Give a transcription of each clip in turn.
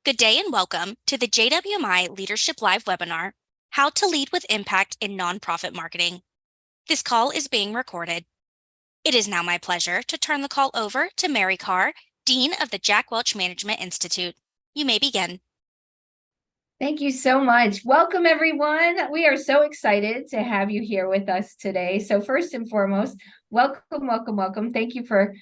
Good day and welcome to the JWMI Leadership Live webinar, How to Lead with Impact in Nonprofit Marketing. This call is being recorded. It is now my pleasure to turn the call over to Mary Carr, Dean of the Jack Welch Management Institute. You may begin. Thank you so much. Welcome, everyone. We are so excited to have you here with us today. So first and foremost, welcome, welcome, welcome. Thank you for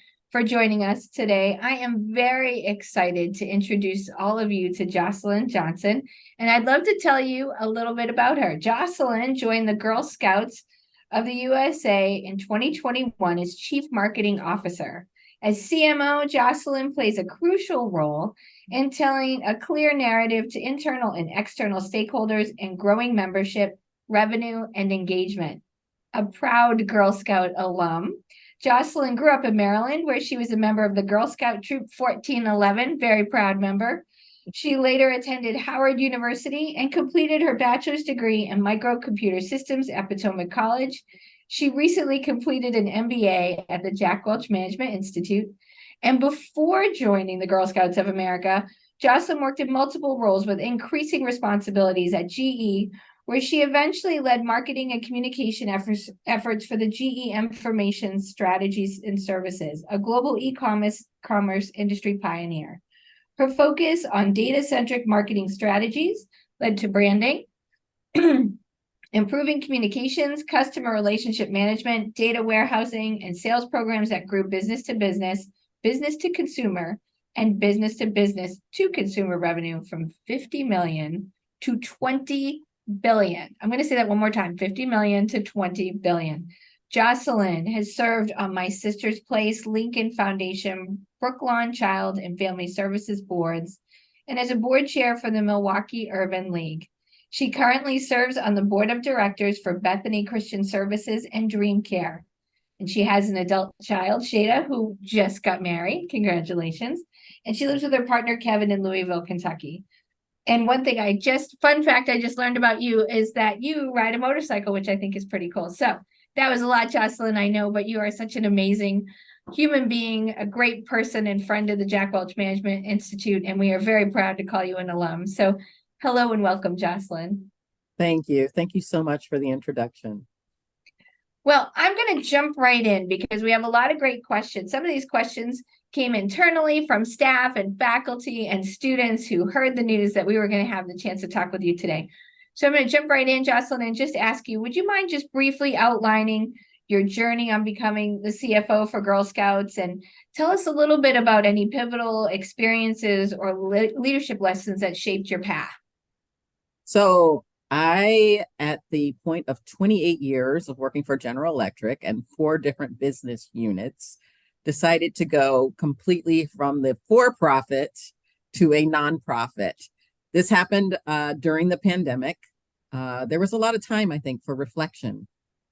joining us today. I am very excited to introduce all of you to Jocelyn Johnson, and I'd love to tell you a little bit about her. Jocelyn joined the Girl Scouts of the USA in 2021 as Chief Marketing Officer. As CMO, Jocelyn plays a crucial role in telling a clear narrative to internal and external stakeholders and growing membership, revenue, and engagement. A proud Girl Scout alum, Jocelyn grew up in Maryland, where she was a member of the Girl Scout Troop 1411, very proud member. She later attended Howard University and completed her bachelor's degree in microcomputer systems at Potomac College. She recently completed an MBA at the Jack Welch Management Institute. And before joining the Girl Scouts of America, Jocelyn worked in multiple roles with increasing responsibilities at GE, where she eventually led marketing and communication efforts for the GE Information Strategies and Services, a global e-commerce industry pioneer. Her focus on data-centric marketing strategies led to branding, improving communications, customer relationship management, data warehousing, and sales programs that grew business to business to consumer, and business to business to consumer revenue from 50 million to 20 billion. I'm going to say that one more time, 50 million to 20 billion. Jocelyn has served on My Sister's Place, Lincoln Foundation, Brooklawn Child and Family Services boards, and as a board chair for the Milwaukee Urban League. She currently serves on the board of directors for Bethany Christian Services and Dream Care. And she has an adult child, Shada, who just got married. Congratulations. And she lives with her partner, Kevin, in Louisville, Kentucky. And one thing fun fact I just learned about you is that you ride a motorcycle, which I think is pretty cool. So that was a lot, Jocelyn, I know, but you are such an amazing human being, a great person and friend of the Jack Welch Management Institute. And we are very proud to call you an alum. So hello and welcome, Jocelyn. Thank you. Thank you so much for the introduction. Well, I'm going to jump right in because we have a lot of great questions. Some of these questions came internally from staff and faculty and students who heard the news that we were going to have the chance to talk with you today. So I'm going to jump right in, Jocelyn, and just ask you, would you mind just briefly outlining your journey on becoming the CFO for Girl Scouts and tell us a little bit about any pivotal experiences or leadership lessons that shaped your path? So at the point of 28 years of working for General Electric and 4 different business units, decided to go completely from the for-profit to a nonprofit. This happened during the pandemic. There was a lot of time, I think, for reflection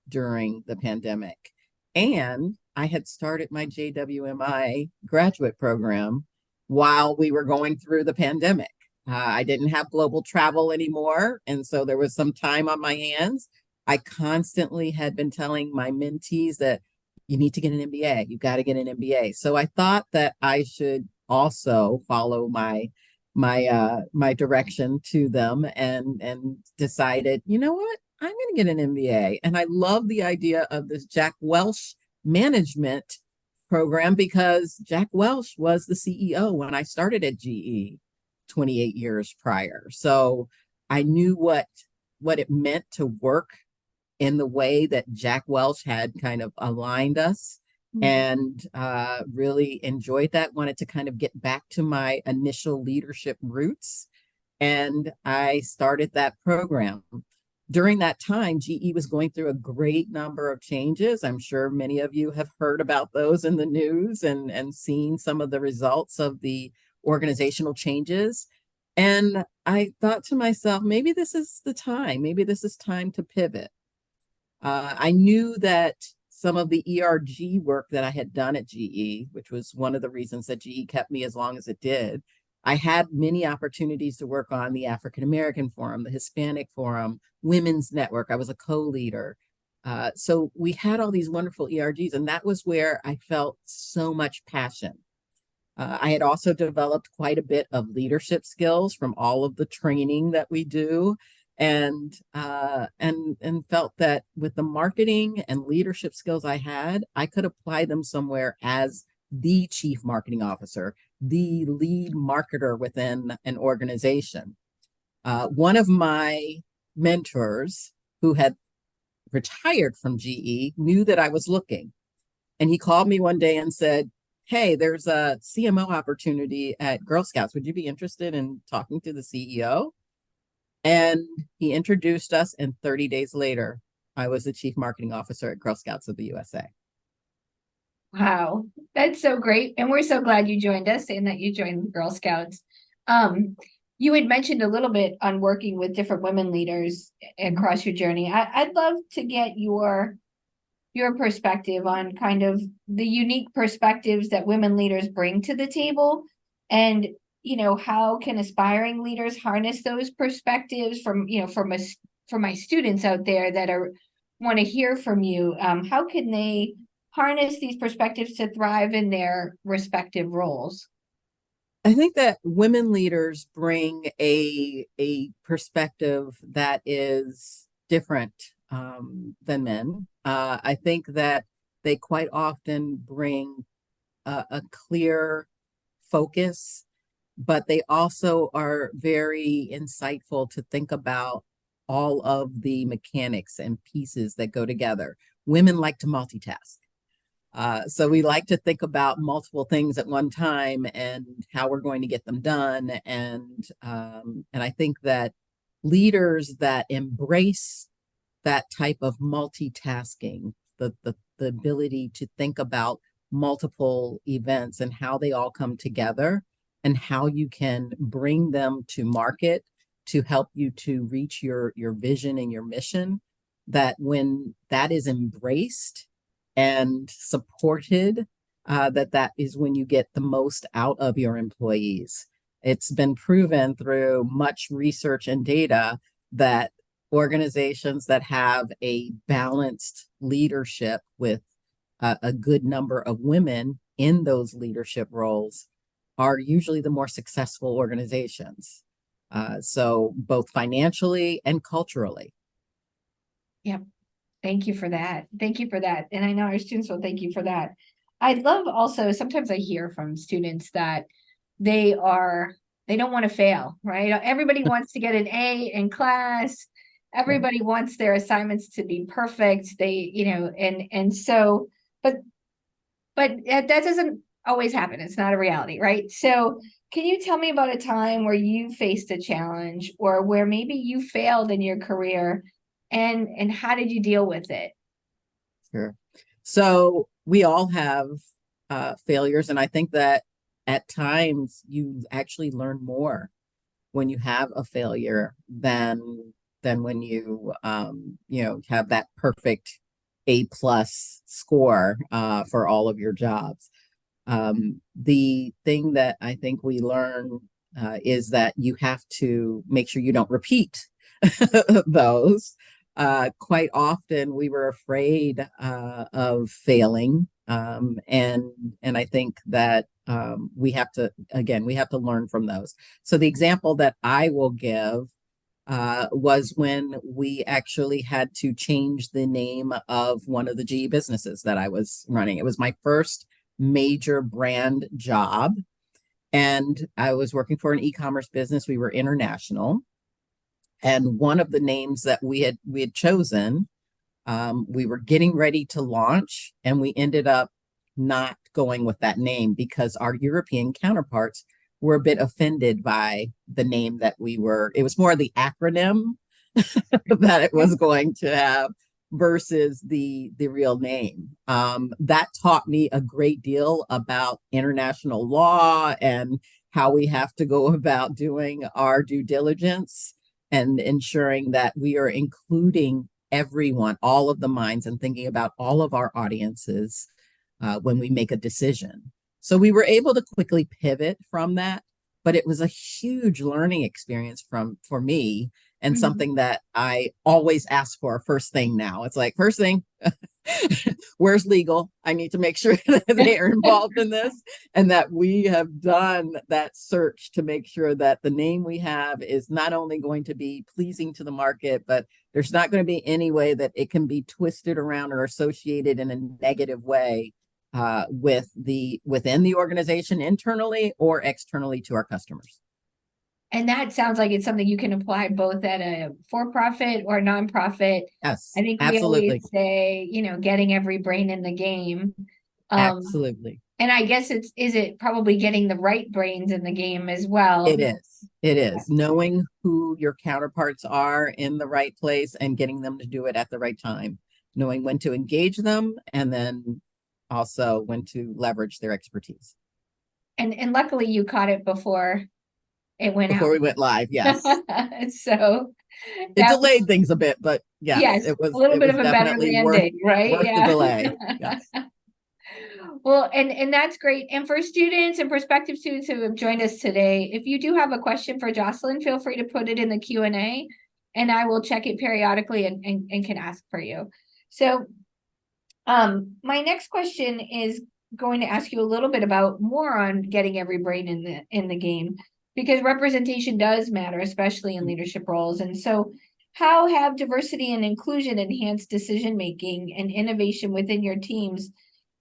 during the pandemic. And I had started my JWMI graduate program while we were going through the pandemic. I didn't have global travel anymore, and so there was some time on my hands. I constantly had been telling my mentees that you need to get an MBA. You got to get an MBA. So I thought that I should also follow my direction to them and decided, you know what? I'm going to get an MBA. And I love the idea of this Jack Welch management program because Jack Welch was the CEO when I started at GE 28 years prior. So I knew what it meant to work in the way that Jack Welch had kind of aligned us and really enjoyed that, wanted to kind of get back to my initial leadership roots. And I started that program. During that time, GE was going through a great number of changes. I'm sure many of you have heard about those in the news and seen some of the results of the organizational changes. And I thought to myself, maybe this is the time. Maybe this is time to pivot. I knew that some of the ERG work that I had done at GE, which was one of the reasons that GE kept me as long as it did, I had many opportunities to work on the African American Forum, the Hispanic Forum, Women's Network. I was a co-leader. So we had all these wonderful ERGs, and that was where I felt so much passion. I had also developed quite a bit of leadership skills from all of the training that we do, and felt that with the marketing and leadership skills I had, I could apply them somewhere as the chief marketing officer, the lead marketer within an organization. One of my mentors who had retired from GE knew that I was looking. And he called me one day and said, "Hey, there's a CMO opportunity at Girl Scouts. Would you be interested in talking to the CEO?" And he introduced us, and 30 days later, I was the chief marketing officer at Girl Scouts of the USA. Wow, that's so great. And we're so glad you joined us and that you joined the Girl Scouts. You had mentioned a little bit on working with different women leaders across your journey. I'd love to get your perspective on kind of the unique perspectives that women leaders bring to the table, and how can aspiring leaders harness those perspectives from for my students out there that are want to hear from you. How can they harness these perspectives to thrive in their respective roles? I think that women leaders bring a perspective that is different than men. I think that they quite often bring a clear focus, but they also are very insightful to think about all of the mechanics and pieces that go together. Women like to multitask. So we like to think about multiple things at one time and how we're going to get them done. And I think that leaders that embrace that type of multitasking, the ability to think about multiple events and how they all come together and how you can bring them to market to help you to reach your vision and your mission, that when that is embraced and supported, that is when you get the most out of your employees. It's been proven through much research and data that organizations that have a balanced leadership with a good number of women in those leadership roles are usually the more successful organizations. So both financially and culturally. Yep. Thank you for that. Thank you for that. And I know our students will thank you for that. I'd love also, sometimes I hear from students that they don't want to fail, right? Everybody wants to get an A in class. Everybody wants their assignments to be perfect. And so, but that doesn't always happen. It's not a reality, right? So can you tell me about a time where you faced a challenge or where maybe you failed in your career, and how did you deal with it? Sure. So we all have failures, and I think that at times you actually learn more when you have a failure than when you have that perfect A+ score for all of your jobs. The thing that I think we learn is that you have to make sure you don't repeat those. Quite often we were afraid of failing, and I think that we have to learn from those. So the example that I will give was when we actually had to change the name of one of the GE businesses that I was running. It was my first major brand job, and I was working for an e-commerce business. We were international, and one of the names that we had chosen, we were getting ready to launch, and we ended up not going with that name because our European counterparts were a bit offended by the name that it was more the acronym that it was going to have versus the real name. That taught me a great deal about international law and how we have to go about doing our due diligence and ensuring that we are including everyone, all of the minds, and thinking about all of our audiences when we make a decision. So we were able to quickly pivot from that, but it was a huge learning experience for me, and something that I always ask for first thing now. It's like, first thing, Where's legal? I need to make sure that they are involved in this and that we have done that search to make sure that the name we have is not only going to be pleasing to the market, but there's not going to be any way that it can be twisted around or associated in a negative way within the organization internally or externally to our customers. And that sounds like it's something you can apply both at a for-profit or nonprofit. Yes, I think we absolutely. always say, getting every brain in the game. Absolutely. And I guess is it probably getting the right brains in the game as well? It is. It is. Knowing who your counterparts are in the right place and getting them to do it at the right time. Knowing when to engage them and then also when to leverage their expertise. And luckily you caught it before it went Before out. we went live, yes. So it delayed things a bit, but yes, it was a little bit of a better landing, right? Worth the delay. Yes. Well, and that's great. And for students and prospective students who have joined us today, if you do have a question for Jocelyn, feel free to put it in the Q&A and I will check it periodically and can ask for you. So my next question is going to ask you a little bit about more on getting every brain in the game, because representation does matter, especially in leadership roles. And so how have diversity and inclusion enhanced decision making and innovation within your teams?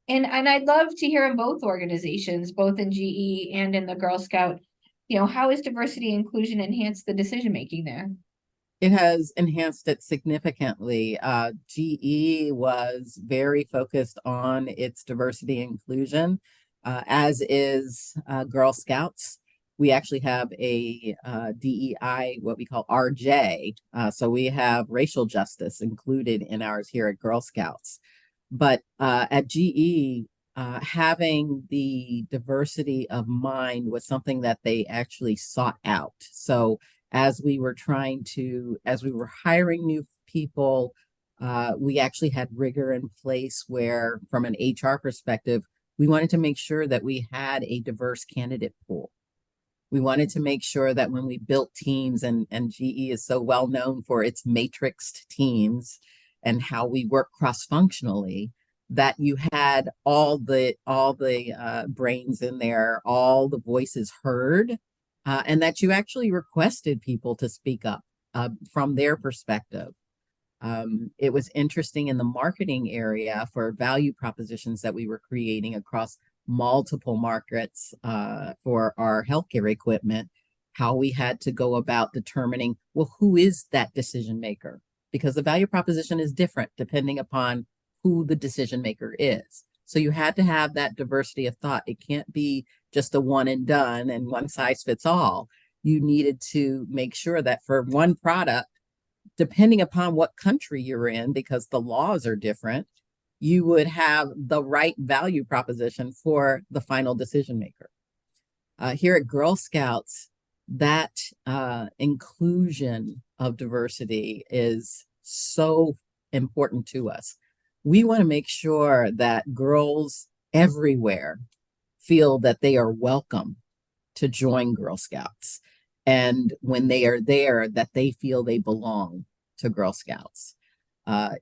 And I'd love to hear in both organizations, both in GE and in the Girl Scout, how has diversity and inclusion enhanced the decision making there? It has enhanced it significantly. GE was very focused on its diversity and inclusion, as is Girl Scouts. We actually have a DEI, what we call RJ. So we have racial justice included in ours here at Girl Scouts. But at GE, having the diversity of mind was something that they actually sought out. So as we were hiring new people, we actually had rigor in place where, from an HR perspective, we wanted to make sure that we had a diverse candidate pool. We wanted to make sure that when we built teams, and GE is so well known for its matrixed teams and how we work cross-functionally, that you had all the brains in there, all the voices heard, and that you actually requested people to speak up from their perspective. It was interesting in the marketing area for value propositions that we were creating across multiple markets for our healthcare equipment, how we had to go about determining, well, who is that decision maker? Because the value proposition is different depending upon who the decision maker is. So you had to have that diversity of thought. It can't be just a one and done and one size fits all. You needed to make sure that for one product, depending upon what country you're in, because the laws are different, you would have the right value proposition for the final decision maker. Here at Girl Scouts, that inclusion of diversity is so important to us. We want to make sure that girls everywhere feel that they are welcome to join Girl Scouts. And when they are there, that they feel they belong to Girl Scouts.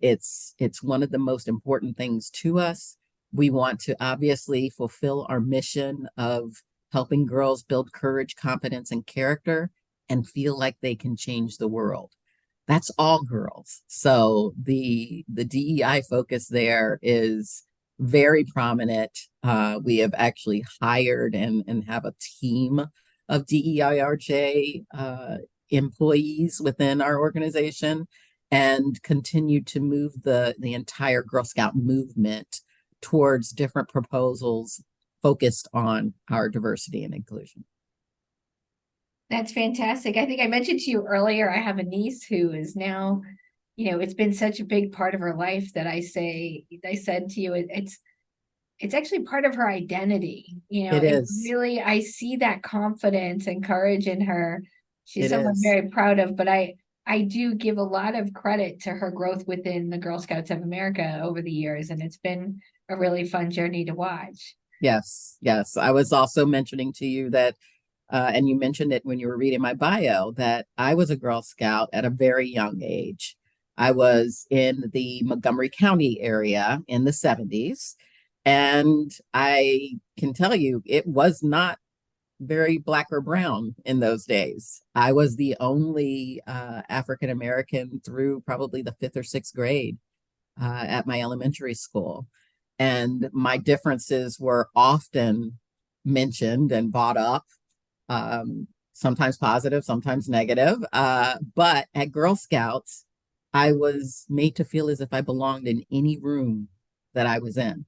It's one of the most important things to us. We want to obviously fulfill our mission of helping girls build courage, confidence, and character and feel like they can change the world. That's all girls. So the DEI focus there is very prominent. We have actually hired and have a team of DEIRJ employees within our organization and continue to move the entire Girl Scout movement towards different proposals focused on our diversity and inclusion. That's fantastic. I think I mentioned to you earlier, I have a niece who is now, it's been such a big part of her life that I said to you, it's actually part of her identity. It is. Really, I see that confidence and courage in her. She's someone is. very proud of, but I do give a lot of credit to her growth within the Girl Scouts of America over the years. And it's been a really fun journey to watch. Yes. I was also mentioning to you that, and you mentioned it when you were reading my bio, that I was a Girl Scout at a very young age. I was in the Montgomery County area in the 70s. And I can tell you, it was not very black or brown in those days. I was the only African American through probably the fifth or sixth grade at my elementary school. And my differences were often mentioned and brought up, sometimes positive, sometimes negative. But at Girl Scouts, I was made to feel as if I belonged in any room that I was in.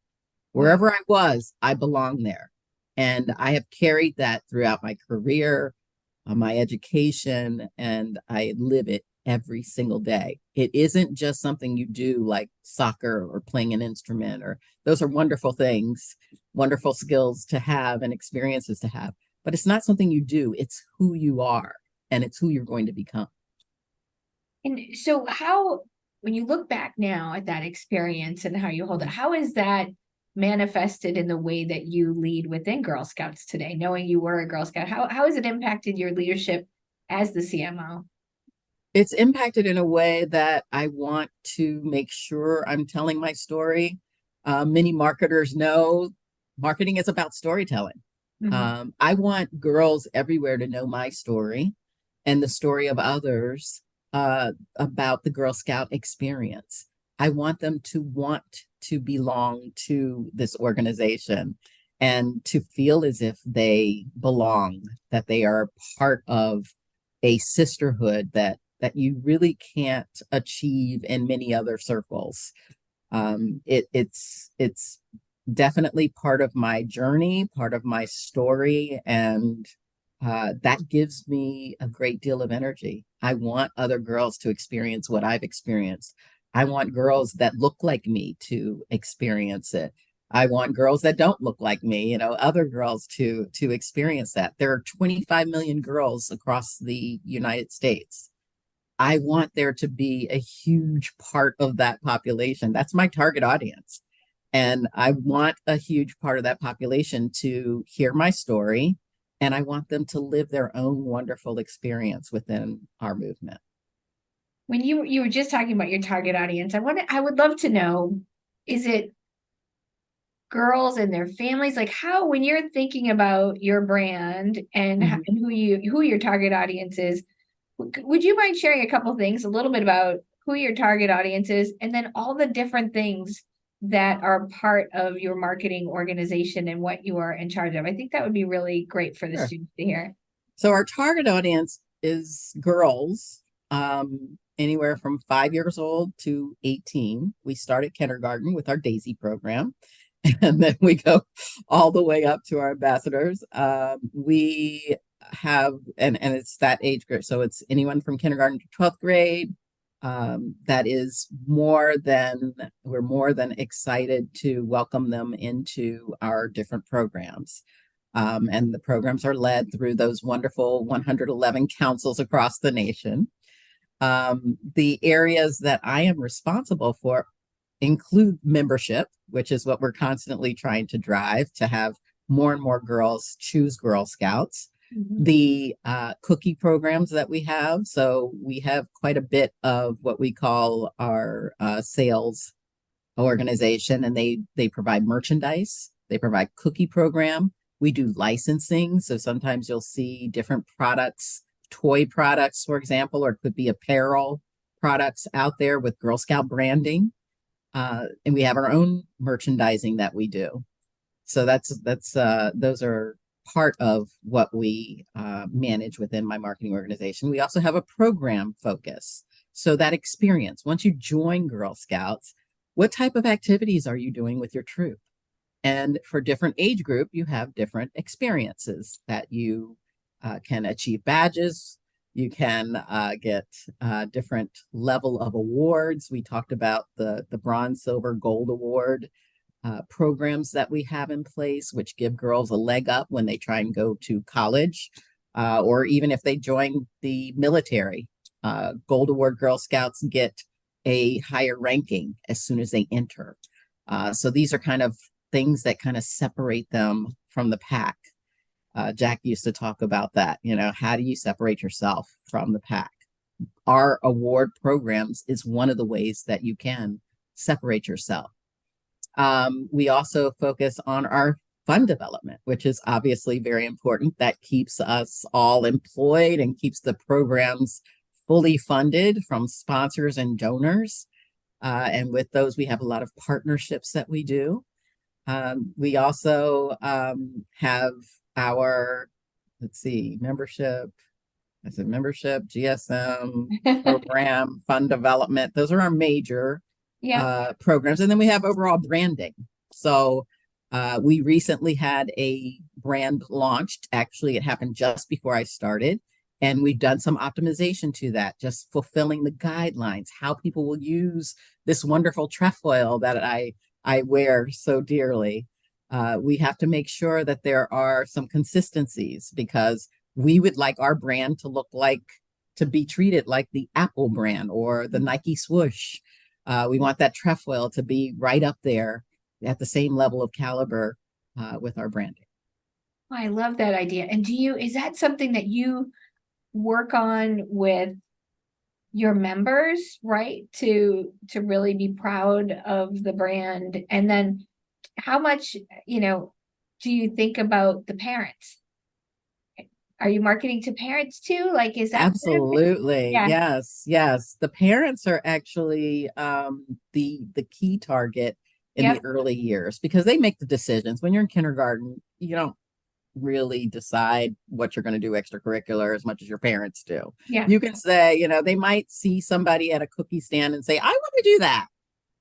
Wherever I was, I belonged there. And I have carried that throughout my career, my education, and I live it every single day. It isn't just something you do like soccer or playing an instrument, or those are wonderful things, wonderful skills to have and experiences to have. But it's not something you do, it's who you are and it's who you're going to become. And so how, when you look back now at that experience and how you hold it, how is that manifested in the way that you lead within Girl Scouts today, knowing you were a Girl Scout? How has it impacted your leadership as the CMO? It's impacted in a way that I want to make sure I'm telling my story. Many marketers know marketing is about storytelling. I want girls everywhere to know my story and the story of others about the Girl Scout experience. I want them to want to belong to this organization and to feel as if they belong, that they are part of a sisterhood that you really can't achieve in many other circles. It's definitely part of my journey, part of my story, and that gives me a great deal of energy. I want other girls to experience what I've experienced. I want girls that look like me to experience it. I want girls that don't look like me, other girls to experience that. There are 25 million girls across the United States. I want there to be a huge part of that population. That's my target audience. And I want a huge part of that population to hear my story. And I want them to live their own wonderful experience within our movement. When you were just talking about your target audience, I would love to know, is it girls and their families? Like, how, when you're thinking about your brand and, and who your target audience is, would you mind sharing a couple things, a little bit about who your target audience is, and then all the different things that are part of your marketing organization and what you are in charge of? I think that would be really great for the students to hear. So our target audience is girls, anywhere from 5 years old to 18. We start at kindergarten with our Daisy program, and then we go all the way up to our ambassadors. We have, and it's that age group. So it's anyone from kindergarten to 12th grade. That is we're more than excited to welcome them into our different programs. And the programs are led through those wonderful 111 councils across the nation. The areas that I am responsible for include membership, which is what we're constantly trying to drive, to have more and more girls choose Girl Scouts. The cookie programs that we have. So we have quite a bit of what we call our sales organization, and they provide merchandise. They provide cookie program. We do licensing. So sometimes you'll see different products, toy products, for example, or it could be apparel products out there with Girl Scout branding. And we have our own merchandising that we do. So those are part of what we manage within my marketing organization. We also have a program focus. So that experience, once you join Girl Scouts, what type of activities are you doing with your troop? And for different age group, you have different experiences that you can achieve badges. You can get different level of awards. We talked about the bronze, silver, gold award programs that we have in place, which give girls a leg up when they try and go to college, or even if they join the military. Gold Award Girl Scouts get a higher ranking as soon as they enter. So these are kind of things that kind of separate them from the pack. Jack used to talk about that. How do you separate yourself from the pack? our award programs is one of the ways that you can separate yourself. We also focus on our fund development, which is obviously very important. That keeps us all employed and keeps the programs fully funded from sponsors and donors. And with those, we have a lot of partnerships that we do. We also have our, membership. I said membership, GSM, program, fund development. Those are our major programs. And then we have overall branding. So we recently had a brand launched. Actually, it happened just before I started. And we've done some optimization to that, just fulfilling the guidelines, how people will use this wonderful trefoil that I wear so dearly. We have to make sure that there are some consistencies because we would like our brand to be treated like the Apple brand or the Nike swoosh. We want that trefoil to be right up there at the same level of caliber with our branding. I love that idea. And is that something that you work on with your members, right? To really be proud of the brand. And then how much, do you think about the parents? Are you marketing to parents too? Like, is that absolutely? Yeah. Yes. The parents are actually the key target in the early years because they make the decisions. When you're in kindergarten, you don't really decide what you're going to do extracurricular as much as your parents do. Yeah. You can say, they might see somebody at a cookie stand and say, I want to do that.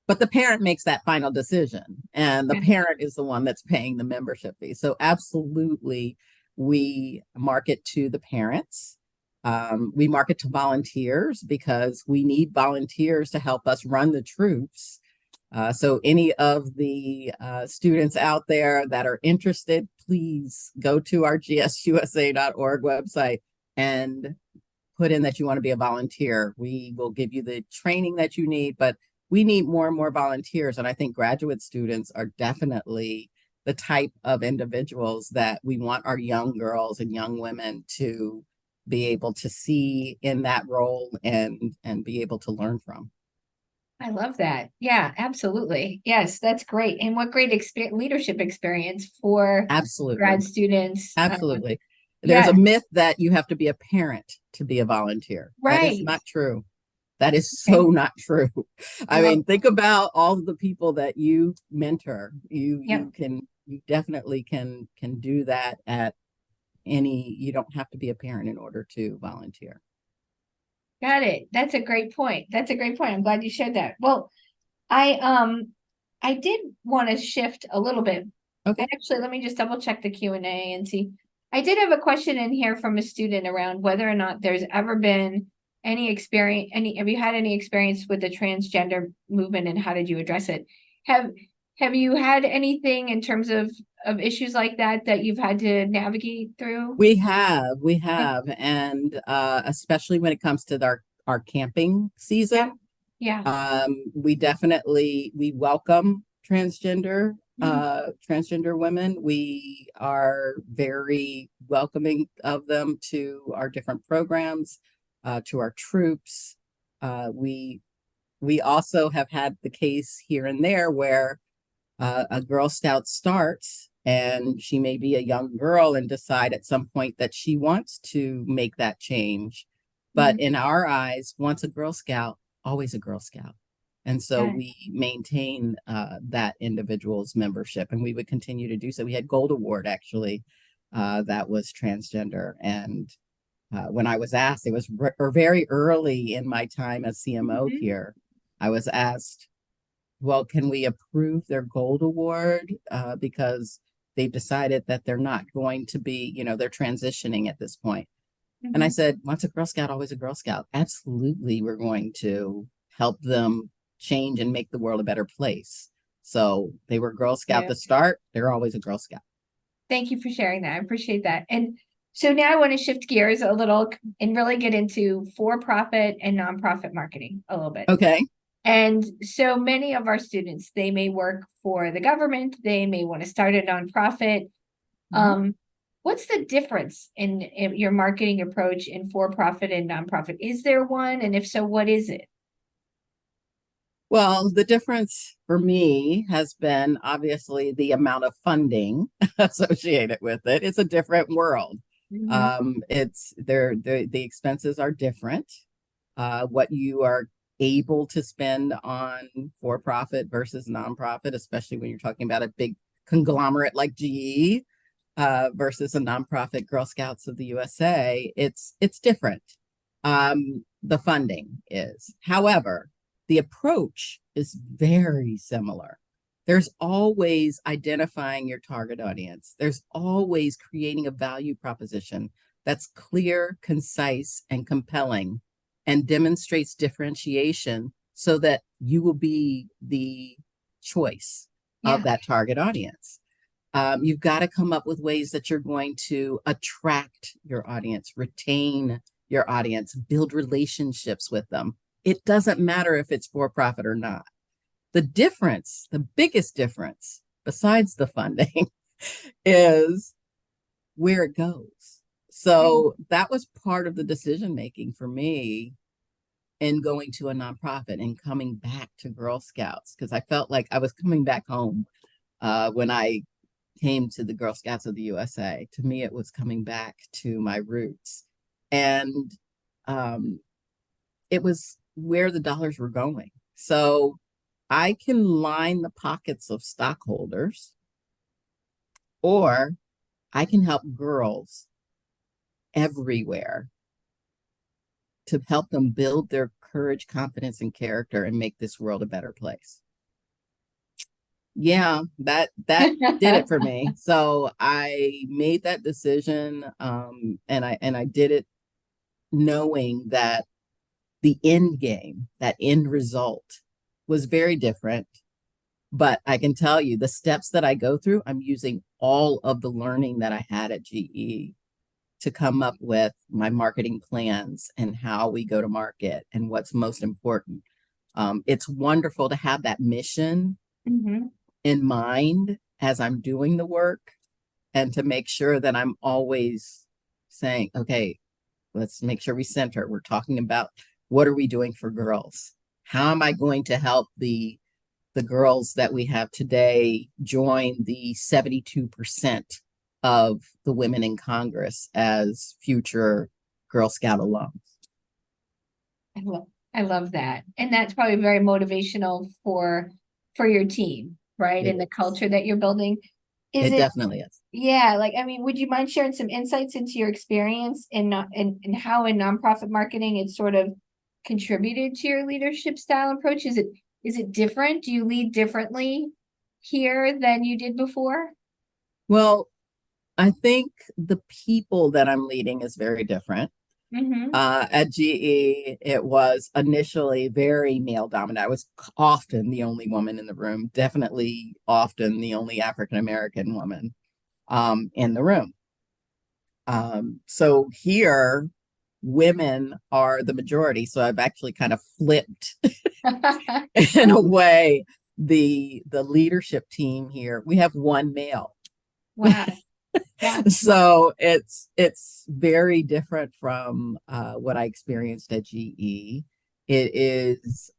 But the parent makes that final decision, and the parent is the one that's paying the membership fee. So absolutely, we market to the parents. We market to volunteers because we need volunteers to help us run the troops. So any of the students out there that are interested, please go to our gsusa.org website and put in that you want to be a volunteer. We will give you the training that you need, but we need more and more volunteers. And I think graduate students are definitely the type of individuals that we want our young girls and young women to be able to see in that role and be able to learn from. I love that. Yeah, absolutely. Yes, that's great. And what great leadership experience for grad students. Absolutely. There's a myth that you have to be a parent to be a volunteer. Right. That is not true. That is so not true. I mean, think about all the people that you mentor. You definitely can do that at you don't have to be a parent in order to volunteer. Got it. That's a great point. I'm glad you shared that. Well, I did want to shift a little bit. Okay. Actually, let me just double check the Q&A and see. I did have a question in here from a student around whether or not there's ever been have you had any experience with the transgender movement and how did you address it? Have you had anything in terms of issues like that you've had to navigate through? We have, and especially when it comes to our camping season. Yeah. We welcome transgender women. We are very welcoming of them to our different programs, to our troops. We also have had the case here and there where a Girl Scout starts and she may be a young girl and decide at some point that she wants to make that change. But in our eyes, once a Girl Scout, always a Girl Scout. And so we maintain that individual's membership, and we would continue to do so. We had Gold Award, actually, that was transgender. And when I was asked, it was very early in my time as CMO here, I was asked, well, can we approve their Gold Award? Because they've decided that they're not going to be, they're transitioning at this point. And I said, once a Girl Scout, always a Girl Scout. Absolutely, we're going to help them change and make the world a better place. So they were Girl Scout to start. They're always a Girl Scout. Thank you for sharing that. I appreciate that. And so now I want to shift gears a little and really get into for-profit and nonprofit marketing a little bit. Okay. And so many of our students, they may work for the government. They may want to start a nonprofit. What's the difference in your marketing approach in for-profit and nonprofit? Is there one? And if so, what is it? Well, the difference for me has been obviously the amount of funding associated with it. It's a different world. Mhm. It's the expenses are different. What you are able to spend on for profit versus nonprofit, especially when you're talking about a big conglomerate like GE versus a nonprofit Girl Scouts of the USA, it's different. The funding is, however, the approach is very similar. There's always identifying your target audience. There's always creating a value proposition that's clear, concise, and compelling and demonstrates differentiation so that you will be the choice of Yeah. that target audience. You've got to come up with ways that you're going to attract your audience, retain your audience, build relationships with them. It doesn't matter if it's for profit or not. The difference, the biggest difference, besides the funding, is where it goes. So that was part of the decision making for me in going to a nonprofit and coming back to Girl Scouts, because I felt like I was coming back home when I came to the Girl Scouts of the USA. To me, it was coming back to my roots. And um, it was where the dollars were going. So I can line the pockets of stockholders, or I can help girls everywhere to help them build their courage, confidence, and character and make this world a better place. Yeah, that did it for me. So I made that decision, and I did it knowing that the end game, that end result, was very different. But I can tell you the steps that I go through, I'm using all of the learning that I had at GE to come up with my marketing plans and how we go to market and what's most important. It's wonderful to have that mission Mhm. in mind as I'm doing the work, and to make sure that I'm always saying, okay, let's make sure we center. We're talking about what are we doing for girls? How am I going to help the girls that we have today join the 72% of the women in Congress as future Girl Scout alums? I love that. And that's probably very motivational for your team, right? It And the is. culture that you're building. Is It it, definitely is. yeah, like I mean, would you mind sharing some insights into your experience in how in nonprofit marketing it sort of contributed to your leadership style approach? Is it different? Do you lead differently here than you did before? Well, I think the people that I'm leading is very different. Mm-hmm. At GE, it was initially very male dominant. I was often the only woman in the room, definitely often the only African American woman in the room. So here, women are the majority. So I've actually kind of flipped in a way the leadership team here. We have one male. Wow. Yeah. So it's very different from what I experienced at GE. It is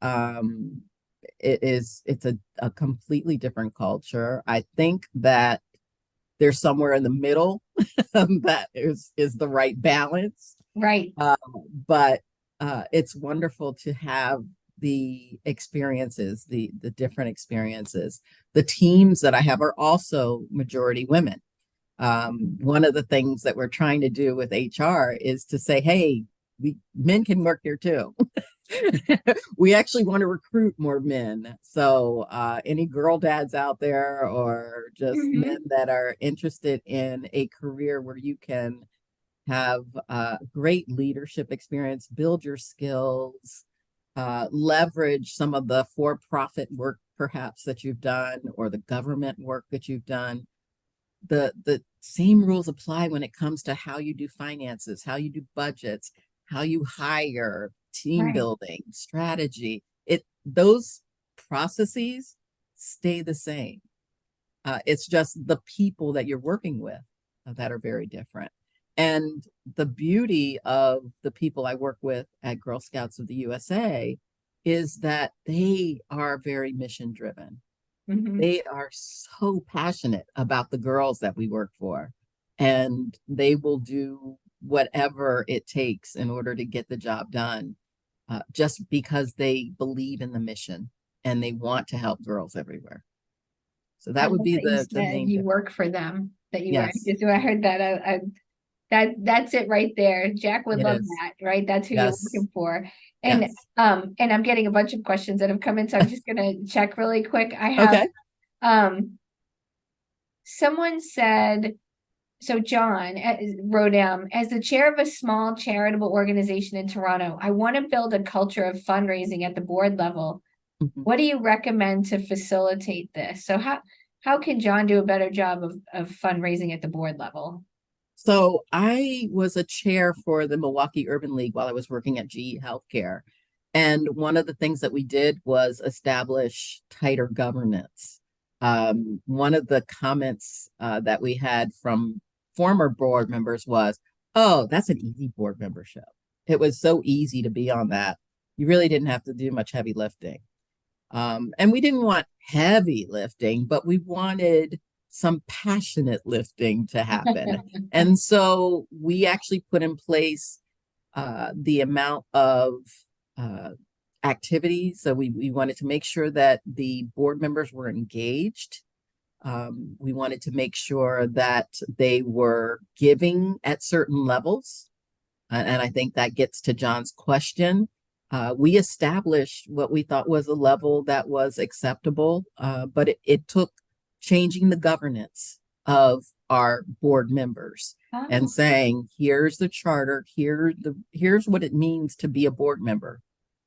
it's a completely different culture. I think that there's somewhere in the middle that is the right balance. Right. Um, but it's wonderful to have the experiences, the different experiences. The teams that I have are also majority women. One of the things that we're trying to do with HR is to say, hey, men can work here too. We actually want to recruit more men. So any girl dads out there, or just men Mm-hmm. that are interested in a career where you can have great leadership experience, build your skills, leverage some of the for-profit work perhaps that you've done, or the government work that you've done. The same rules apply when it comes to how you do finances, how you do budgets, how you hire, team Right. building, strategy. Those processes stay the same. It's just the people that you're working with that are very different. And the beauty of the people I work with at Girl Scouts of the USA is that they are very mission driven. They are so passionate about the girls that we work for, and they will do whatever it takes in order to get the job done, just because they believe in the mission and they want to help girls everywhere. So I that would love be that you the said main you difference. work for them, that you are. Yes, Just when I heard that, that's it right there. Jack would it love is. that, right? That's who you're Yes, working for. yes. And I'm getting a bunch of questions that have come in, so I'm just gonna check really quick. I have Okay. someone said, so John wrote down, as the chair of a small charitable organization in Toronto, I want to build a culture of fundraising at the board level. Mhm. What do you recommend to facilitate this? So how can John do a better job of fundraising at the board level? So I was a chair for the Milwaukee Urban League while I was working at GE Healthcare. And one of the things that we did was establish tighter governance. One of the comments that we had from former board members was, oh, that's an easy board membership. It was so easy to be on that. You really didn't have to do much heavy lifting. And we didn't want heavy lifting, but we wanted some passionate lifting to happen. And so we actually put in place the amount of uh, activities. So we wanted to make sure that the board members were engaged. We wanted to make sure that they were giving at certain levels. And I think that gets to John's question. We established what we thought was a level that was acceptable, but it took changing the governance of our board members and saying, here's the charter, here's what it means to be a board member.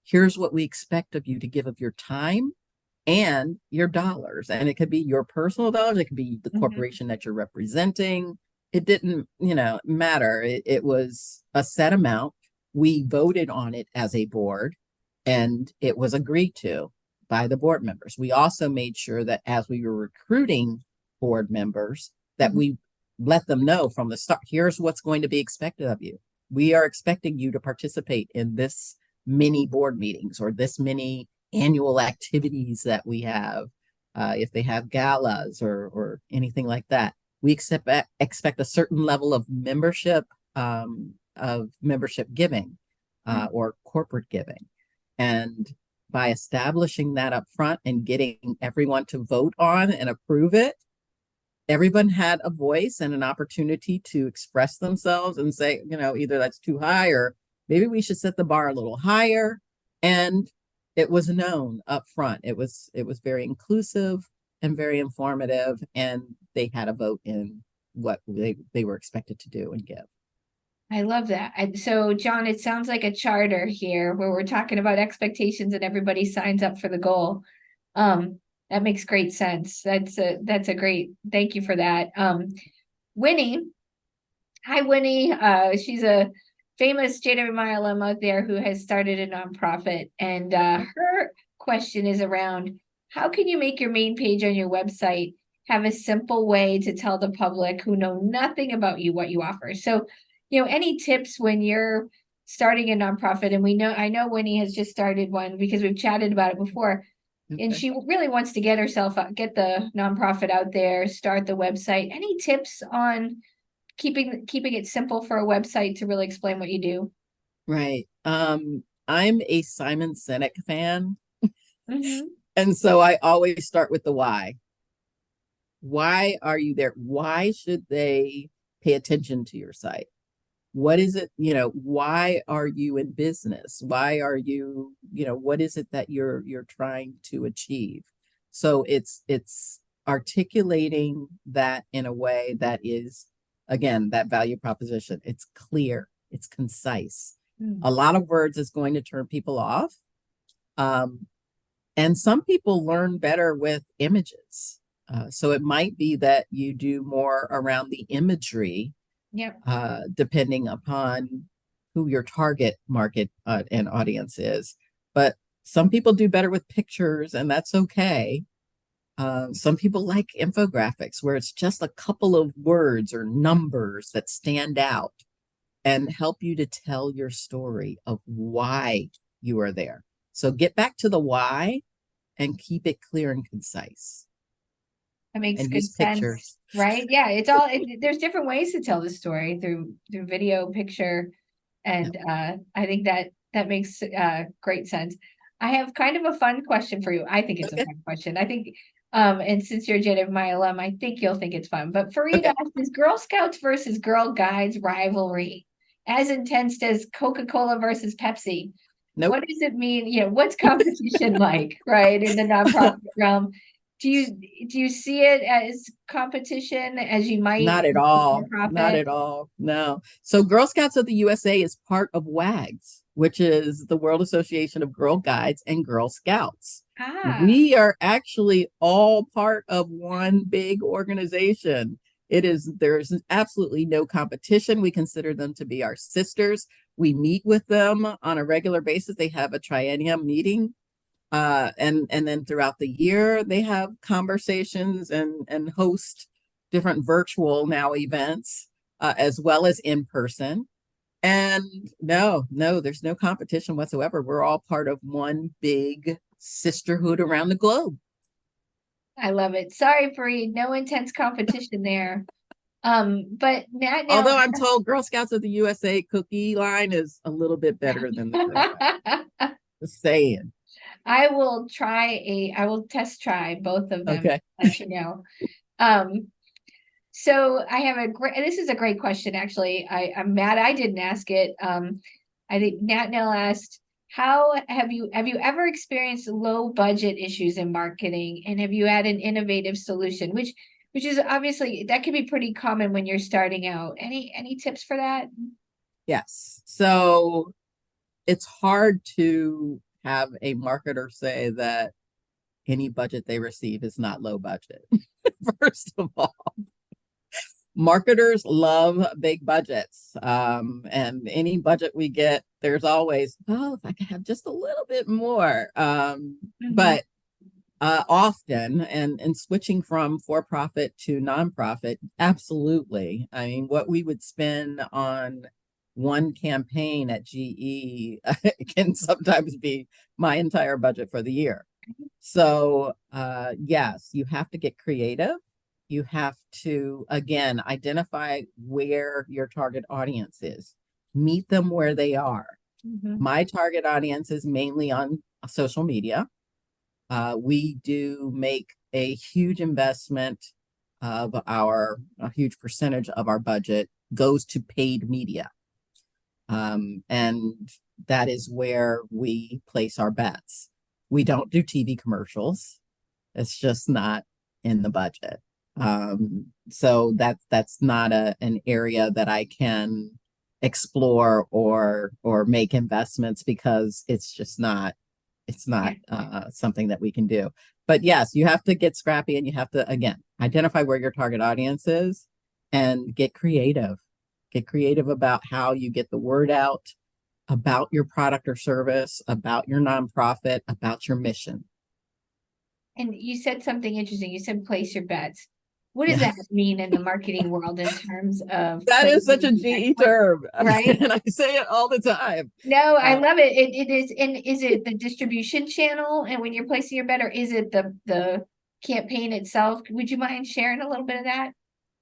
Here's what we expect of you to give of your time and your dollars. And it could be your personal dollars, it could be the corporation that you're representing. It didn't, matter. It was a set amount. We voted on it as a board, and it was agreed to by the board members. We also made sure that as we were recruiting board members, that we let them know from the start, here's what's going to be expected of you. We are expecting you to participate in this many board meetings or this many annual activities that we have, if they have galas or anything like that. We expect a certain level of membership giving or corporate giving. And by establishing that up front and getting everyone to vote on and approve it, everyone had a voice and an opportunity to express themselves and say, either that's too high or maybe we should set the bar a little higher. And it was known up front. It was very inclusive and very informative, and they had a vote in what they were expected to do and give. I love that. So, John, it sounds like a charter here where we're talking about expectations and everybody signs up for the goal. That makes great sense. That's a great, thank you for that. Winnie, hi, Winnie. She's a famous JWMI alum out there who has started a nonprofit, and her question is around how can you make your main page on your website have a simple way to tell the public who know nothing about you what you offer? So, any tips when you're starting a nonprofit? And I know Winnie has just started one because we've chatted about it before. Okay. And she really wants to get the nonprofit out there, start the website. Any tips on keeping it simple for a website to really explain what you do? Right. I'm a Simon Sinek fan. And so I always start with the why. Why are you there? Why should they pay attention to your site? What is it, why are you in business? Why are you, what is it that you're trying to achieve? So it's articulating that in a way that is, again, that value proposition. It's clear, it's concise. A lot of words is going to turn people off. And some people learn better with images. So it might be that you do more around the imagery, depending upon who your target market and audience is. But some people do better with pictures, and that's okay. Some people like infographics where it's just a couple of words or numbers that stand out and help you to tell your story of why you are there. So get back to the why and keep it clear and concise. That makes And good use sense, pictures. right? Yeah, there's different ways to tell the story through video, picture, and I think that makes great sense. I have kind of a fun question for you. I think it's a Okay. fun question. I think and since you're a JWMI alum, I think you'll think it's fun. But Fareed Okay. asked, is Girl Scouts versus Girl Guides rivalry as intense as Coca-Cola versus Pepsi? Nope. What does it mean? What's competition like, right, in the nonprofit realm? Do you see it as competition as you might Not at in all. Not for-profit? at all. No. So Girl Scouts of the USA is part of WAGs, which is the World Association of Girl Guides and Girl Scouts. Ah, We are actually all part of one big organization. There's absolutely no competition. We consider them to be our sisters. We meet with them on a regular basis. They have a triennium meeting. And then throughout the year, they have conversations and host different virtual now events, as well as in person. And no, there's no competition whatsoever. We're all part of one big sisterhood around the globe. I love it. Sorry, Fareed, no intense competition there. But now Although I'm told Girl Scouts of the USA cookie line is a little bit better than the Girl Guides. Just saying. I will test try both of them, Okay. let you know. Um, so I have this is a great question, actually. I'm mad I didn't ask it. I think Nat Nell asked, how have you ever experienced low budget issues in marketing, and have you had an innovative solution? Which is obviously that can be pretty common when you're starting out. Any tips for that? Yes. So it's hard to have a marketer say that any budget they receive is not low budget. First of all, marketers love big budgets. And any budget we get, there's always, oh, if I could have just a little bit more. But often and switching from for profit to nonprofit, absolutely. I mean, what we would spend on one campaign at GE can sometimes be my entire budget for the year. So yes, you have to get creative. You have to, again, identify where your target audience is, meet them where they are. My target audience is mainly on social media. We do make a huge investment a huge percentage of our budget goes to paid media. And that is where we place our bets. We don't do TV commercials. It's just not in the budget. So that's not an area that I can explore or make investments because it's not something that we can do. But yes, you have to get scrappy and you have to, again, identify where your target audience is and get creative. Get creative about how you get the word out about your product or service, about your nonprofit, about your mission. And you said something interesting. You said place your bets. What does that Yes. mean in the marketing world in terms of That is such a placing your GE bets? term. Right? And I say it all the time. No, I Uh, love it. It is, and is it the distribution channel? And when you're placing your bet, or is it the campaign itself? Would you mind sharing a little bit of that?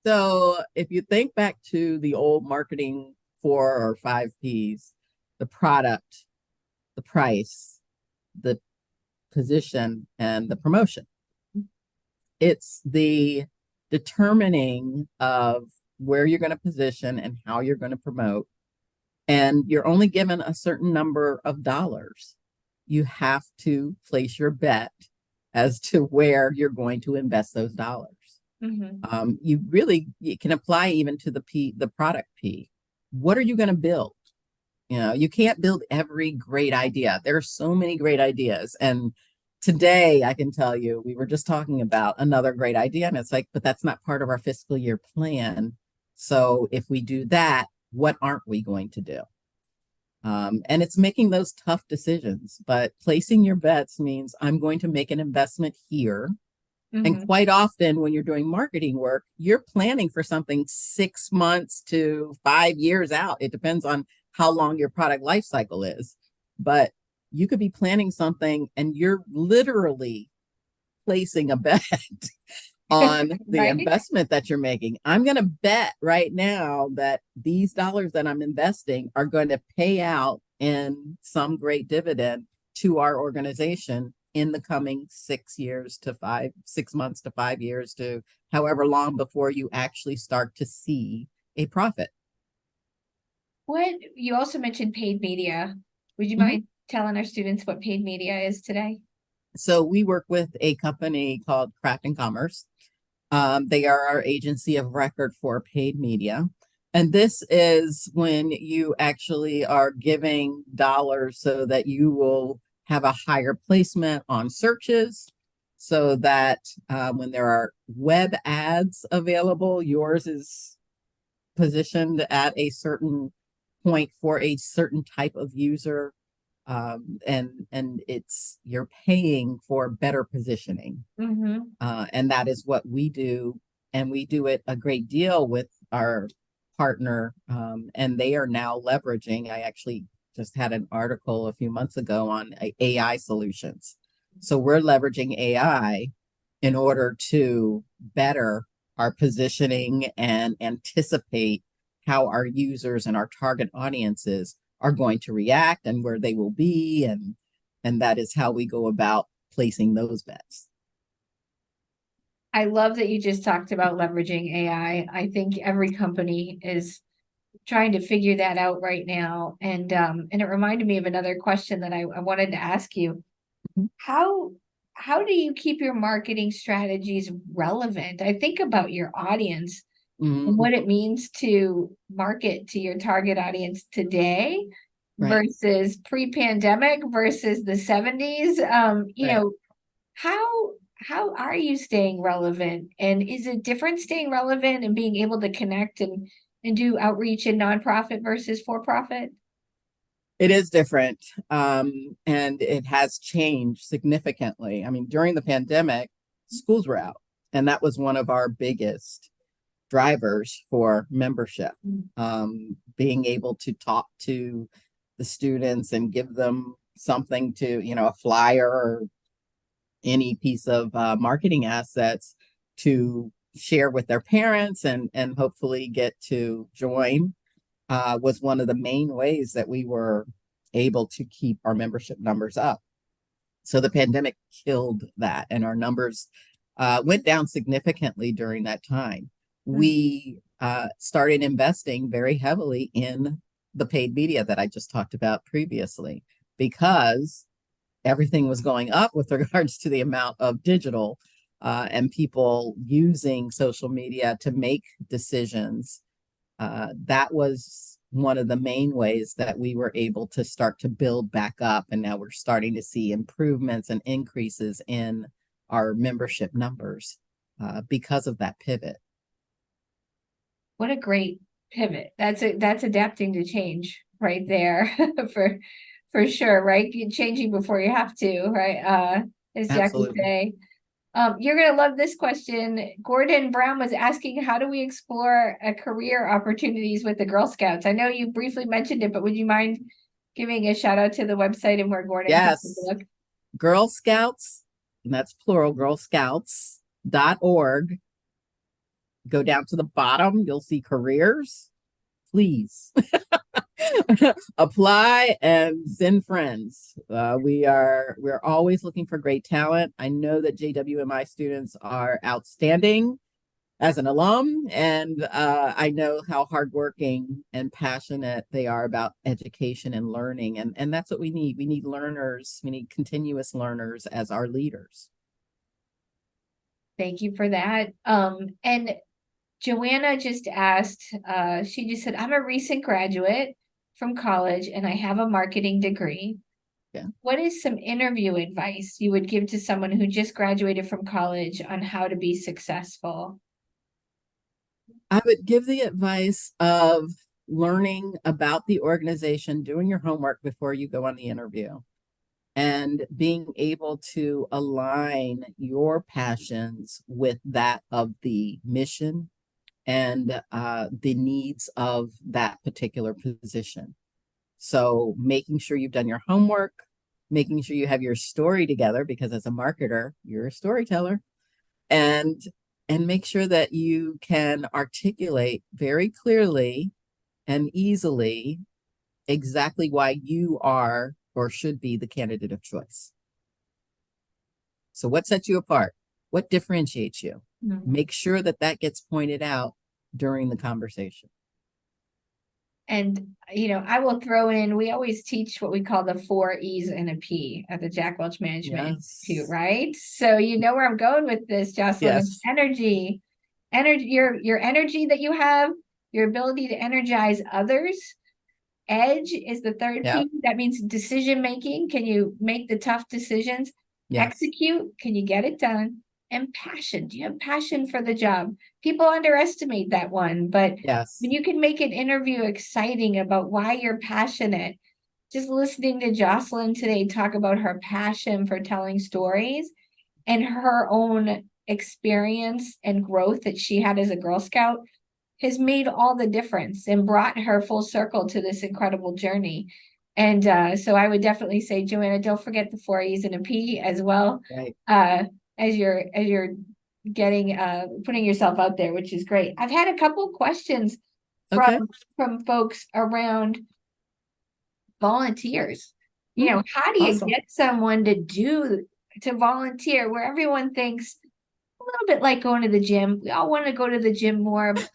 so if you think back to the old marketing 4 or 5 Ps, the product, the price, the position, and the promotion. It's the determining of where you're going to position and how you're going to promote. And you're only given a certain number of dollars. You have to place your bet as to where you're going to invest those dollars. You can apply even to the product P. What are you going to build? You can't build every great idea. There are so many great ideas. And today I can tell you, we were just talking about another great idea. And it's like, but that's not part of our fiscal year plan. So if we do that, what aren't we going to do? And it's making those tough decisions, but placing your bets means I'm going to make an investment here And Mhm. quite often when you're doing marketing work, you're planning for something 6 months to 5 years out. It depends on how long your product life cycle is. But you could be planning something and you're literally placing a bet on the Right? investment that you're making. I'm going to bet right now that these dollars that I'm investing are going to pay out in some great dividend to our organization in the coming 6 months to 5 years to however long before you actually start to see a profit. What you also mentioned paid media. Would you Mhm. mind telling our students what paid media is today? So we work with a company called Craft and Commerce. They are our agency of record for paid media. And this is when you actually are giving dollars so that you will have a higher placement on searches, so that when there are web ads available, yours is positioned at a certain point for a certain type of user. And it's you're paying for better positioning, Mm-hmm. and that is what we do. And we do it a great deal with our partner. And they are now leveraging, I actually just had an article a few months ago on AI solutions. So we're leveraging AI in order to better our positioning and anticipate how our users and our target audiences are going to react and where they will be. And that is how we go about placing those bets. I love that you just talked about leveraging AI. I think every company is trying to figure that out right now. And it reminded me of another question that I wanted to ask you. How how do you keep your marketing strategies relevant? I think about your audience and Mm, what it means to market to your target audience today right, versus pre-pandemic versus the 70s. right. How how are you staying relevant? And is it different staying relevant and being able to connect and do outreach in nonprofit versus for profit? It is different. And it has changed significantly. I mean, during the pandemic, schools were out, and that was one of our biggest drivers for membership. Being able to talk to the students and give them something to, a flyer or any piece of marketing assets to share with their parents and hopefully get to join, was one of the main ways that we were able to keep our membership numbers up. So the pandemic killed that, and our numbers went down significantly during that time. We started investing very heavily in the paid media that I just talked about previously, because everything was going up with regards to the amount of digital and people using social media to make decisions. That was one of the main ways that we were able to start to build back up. And now we're starting to see improvements and increases in our membership numbers because of that pivot. What a great pivot. That's adapting to change right there for for sure, right? You're changing before you have to, right? As Jack would Absolutely. say. You're gonna love this question. Gordon Brown was asking, how do we explore career opportunities with the Girl Scouts? I know you briefly mentioned it, but would you mind giving a shout out to the website and where Gordon can take a Yes. look? Girl Scouts, and that's plural, girlscouts.org. Go down to the bottom, you'll see careers. Please apply and send friends. We're always looking for great talent. I know that JWMI students are outstanding as an alum, and I know how hardworking and passionate they are about education and learning, and that's what we need. We need learners. We need continuous learners as our leaders. Thank you for that. And Joanna just asked, she just said, I'm a recent graduate from college and I have a marketing degree. Yeah. What is some interview advice you would give to someone who just graduated from college on how to be successful? I would give the advice of learning about the organization, doing your homework before you go on the interview. and being able to align your passions with that of the mission and the needs of that particular position. So making sure you've done your homework, making sure you have your story together, because as a marketer, you're a storyteller, and make sure that you can articulate very clearly and easily exactly why you are or should be the candidate of choice. So what sets you apart? What differentiates you? Mhm. Make sure that that gets pointed out during the conversation. And, I will throw in, we always teach what we call the 4 E's and a P at the Jack Welch Management Institute, Yes. right? So you know where I'm going with this, Jocelyn. It's Yes. energy, your energy that you have, your ability to energize others. Edge is the third Yep. P. That means decision making. Can you make the tough decisions? Yes. Execute. Can you get it done? And passion. Do you have passion for the job? People underestimate that one, but Yes. when you can make an interview exciting about why you're passionate, just listening to Jocelyn today talk about her passion for telling stories and her own experience and growth that she had as a Girl Scout has made all the difference and brought her full circle to this incredible journey. And so I would definitely say, Joanna, don't forget the 4 E's and a P as well. Right. As you're getting putting yourself out there, which is great. I've had a couple questions Okay. from folks around volunteers. How do you Awesome. get someone to volunteer where everyone thinks a little bit like going to the gym. We all want to go to the gym more, but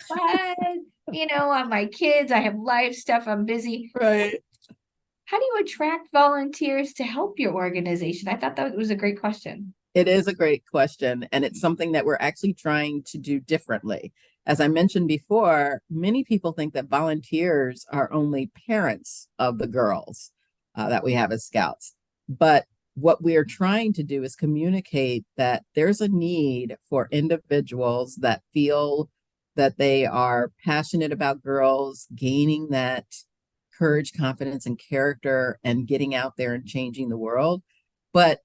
on my kids, I have life stuff, I'm busy. Right. How do you attract volunteers to help your organization? I thought that was a great question. It is a great question, and it's something that we're actually trying to do differently. As I mentioned before, many people think that volunteers are only parents of the girls that we have as scouts. But what we are trying to do is communicate that there's a need for individuals that feel that they are passionate about girls, gaining that courage, confidence, and character, and getting out there and changing the world. But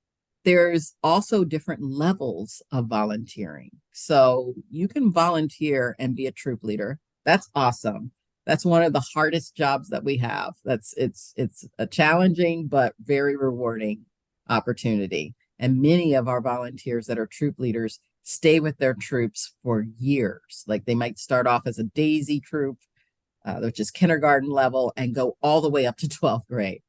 there's also different levels of volunteering. So you can volunteer and be a troop leader. That's awesome. That's one of the hardest jobs that we have. It's a challenging but very rewarding opportunity. And many of our volunteers that are troop leaders stay with their troops for years. Like they might start off as a daisy troop, which is kindergarten level, and go all the way up to 12th grade.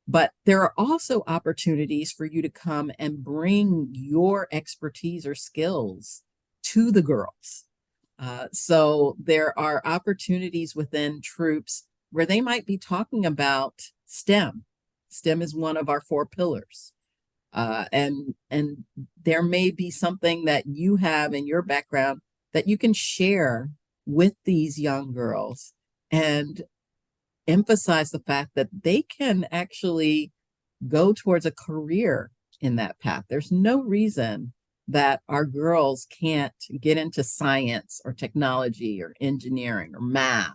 But there are also opportunities for you to come and bring your expertise or skills to the girls. So there are opportunities within troops where they might be talking about STEM. STEM is one of our 4 pillars. And there may be something that you have in your background that you can share with these young girls and emphasize the fact that they can actually go towards a career in that path. There's no reason that our girls can't get into science or technology or engineering or math.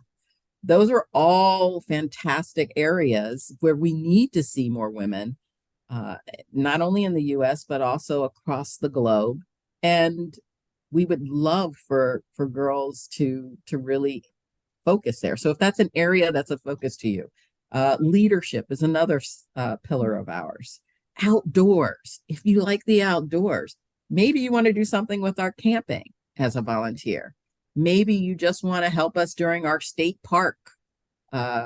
Those are all fantastic areas where we need to see more women, not only in the US, but also across the globe. And we would love for girls to really focus there. So if that's an area that's a focus to you, leadership is another pillar of ours. Outdoors, if you like the outdoors, maybe you want to do something with our camping as a volunteer. Maybe you just want to help us during our state park,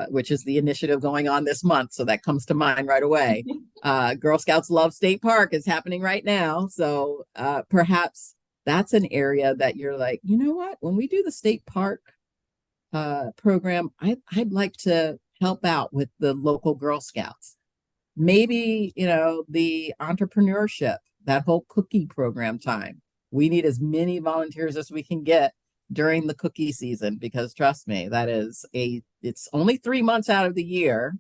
which is the initiative going on this month. So that comes to mind right away. Girl Scouts Love State Park is happening right now. So perhaps that's an area that you're like, you know what, when we do the state park program, I'd like to help out with the local Girl Scouts. Maybe, the entrepreneurship, that whole cookie program time. We need as many volunteers as we can get during the cookie season, because trust me, it's only 3 months out of the year,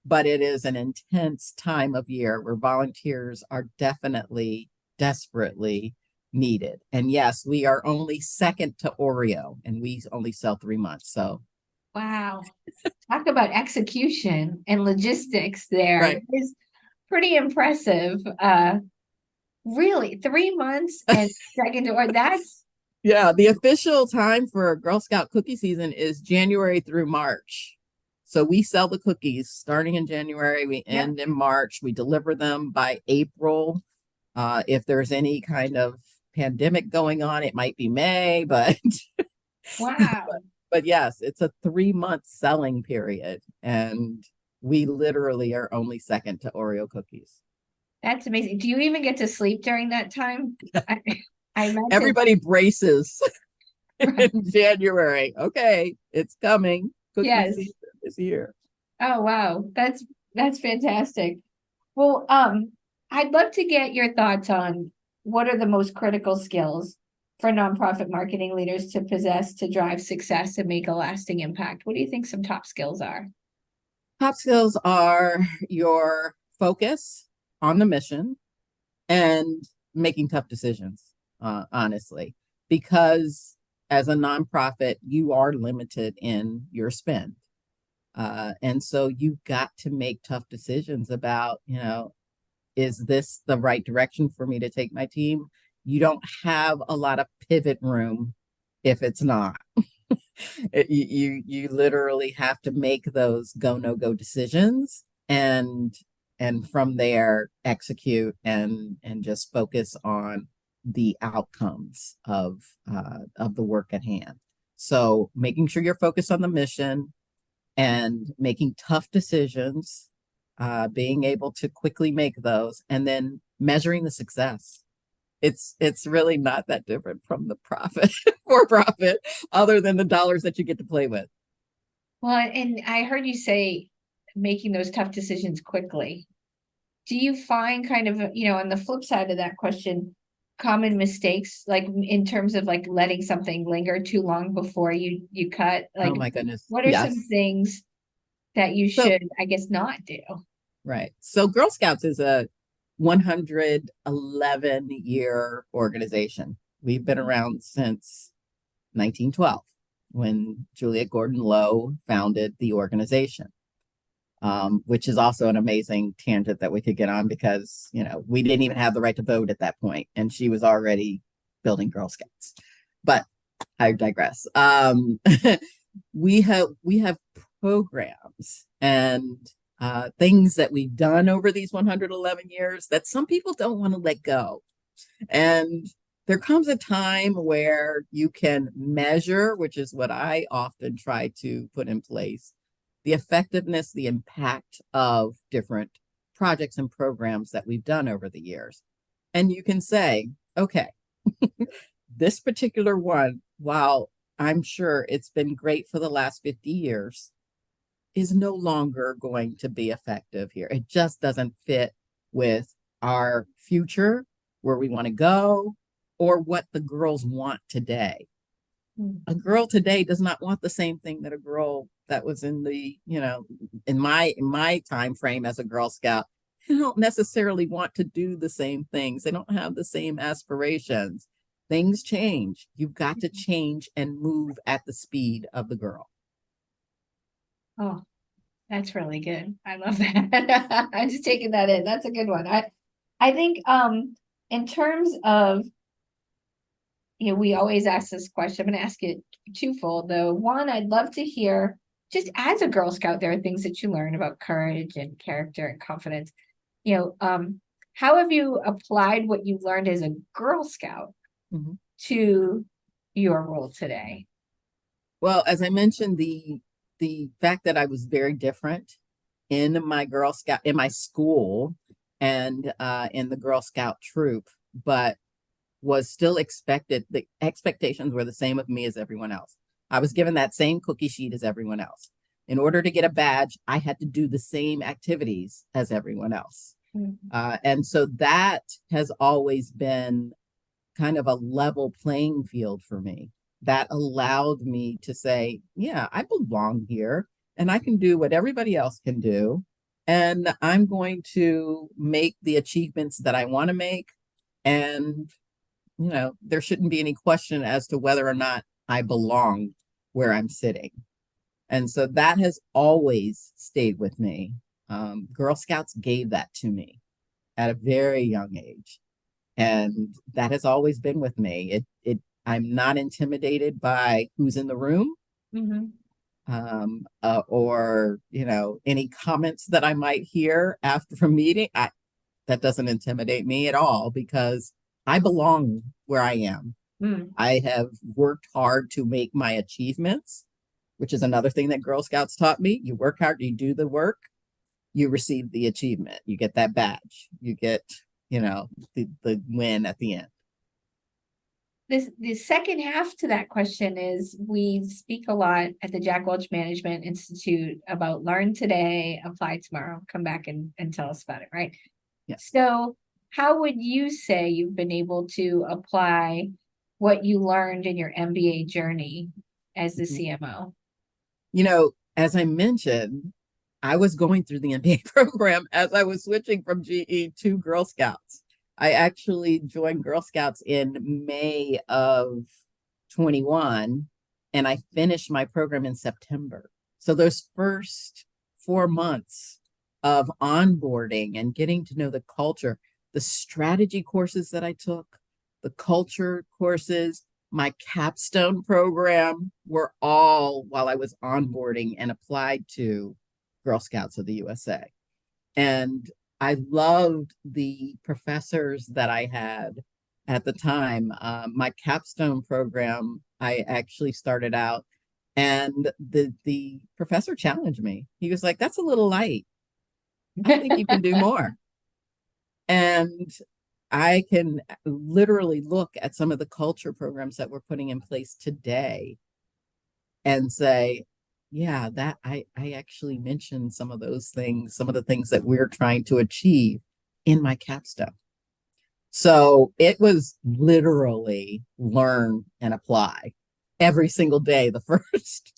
but it is an intense time of year where volunteers are definitely, desperately needed. And yes, we are only second to Oreo, and we only sell 3 months. So wow. Talk about execution and logistics there. right. pretty impressive. Really, 3 months and second, or that's Yeah, the official time for Girl Scout cookie season is January through March. So we sell the cookies starting in January, we yeah, end in March, we deliver them by April. If there's any kind of pandemic going on, it might be May, but wow. but yes, it's a 3 month selling period, and we literally are only second to Oreo cookies. That's amazing. Do you even get to sleep during that time? I, I imagine, Everybody braces in right. January. Okay, it's coming. Cookie Yes. season is here. Oh, wow. That's fantastic. Well, I'd love to get your thoughts on what are the most critical skills for nonprofit marketing leaders to possess to drive success and make a lasting impact. What do you think some top skills are? Top skills are your focus on the mission and making tough decisions, honestly, because as a nonprofit, you are limited in your spend. And so you've got to make tough decisions about, is this the right direction for me to take my team? You don't have a lot of pivot room if it's not. You literally have to make those go no go decisions, and from there execute and just focus on the outcomes of the work at hand. So making sure you're focused on the mission and making tough decisions, being able to quickly make those, and then measuring the success. It's really not that different from the profit for profit, other than the dollars that you get to play with. Well, and I heard you say making those tough decisions quickly. Do you find kind of, on the flip side of that question, common mistakes, like in terms of like letting something linger too long before you cut? Oh Like, my goodness. what are some Yes. things that you So, should, I guess, not do? right. So Girl Scouts is a 111-year organization. We've been around since 1912 when Juliet Gordon Low founded the organization. Which is also an amazing tangent that we could get on because, we didn't even have the right to vote at that point, and she was already building Girl Scouts. But I digress. We have programs and things that we've done over these 111 years that some people don't want to let go. And there comes a time where you can measure, which is what I often try to put in place, the effectiveness, the impact of different projects and programs that we've done over the years. And you can say, okay, this particular one, while I'm sure it's been great for the last 50 years, is no longer going to be effective here. It just doesn't fit with our future, where we want to go, or what the girls want today. A girl today does not want the same thing that a girl that was in the, in my time frame as a Girl Scout. They don't necessarily want to do the same things. They don't have the same aspirations. Things change. You've got to change and move at the speed of the girl. Oh, that's really good. I love that. I'm just taking that in. That's a good one. I think in terms of, we always ask this question. I'm going to ask it twofold though. One, I'd love to hear, just as a Girl Scout, there are things that you learn about courage and character and confidence. How have you applied what you learned as a Girl Scout to your role today? Well, as I mentioned, the fact that I was very different in my Girl Scout, in my school, and in the Girl Scout troop, but was still expected. The expectations were the same of me as everyone else. I was given that same cookie sheet as everyone else. In order to get a badge, I had to do the same activities as everyone else. And so that has always been kind of a level playing field for me. That allowed me to say, yeah, I belong here and I can do what everybody else can do. And I'm going to make the achievements that I want to make. And, there shouldn't be any question as to whether or not I belong where I'm sitting. And so that has always stayed with me. Girl Scouts gave that to me. at a very young age. And that has always been with me. I'm not intimidated by who's in the room, or, any comments that I might hear after a meeting. That doesn't intimidate me at all because I belong where I am. I have worked hard to make my achievements, which is another thing that Girl Scouts taught me. You work hard, you do the work, you receive the achievement, you get that badge, you get, the win at the end. The second half to that question is we speak a lot at the Jack Welch Management Institute about learn today, apply tomorrow, come back and tell us about it, right? Yeah. So how would you say you've been able to apply what you learned in your MBA journey as the CMO? As I mentioned, I was going through the MBA program as I was switching from GE to Girl Scouts. I actually joined Girl Scouts in May of 21, and I finished my program in September. So those first 4 months of onboarding and getting to know the culture, the strategy courses that I took, the culture courses, my capstone program were all while I was onboarding and applied to Girl Scouts of the USA. And I loved the professors that I had at the time. My capstone program, I actually started out, and the professor challenged me. He was like, "That's a little light. I think you can do more." And I can literally look at some of the culture programs that we're putting in place today and say, yeah, that I actually mentioned some of those things, some of the things that we're trying to achieve in my capstone. So it was literally learn and apply every single day, the first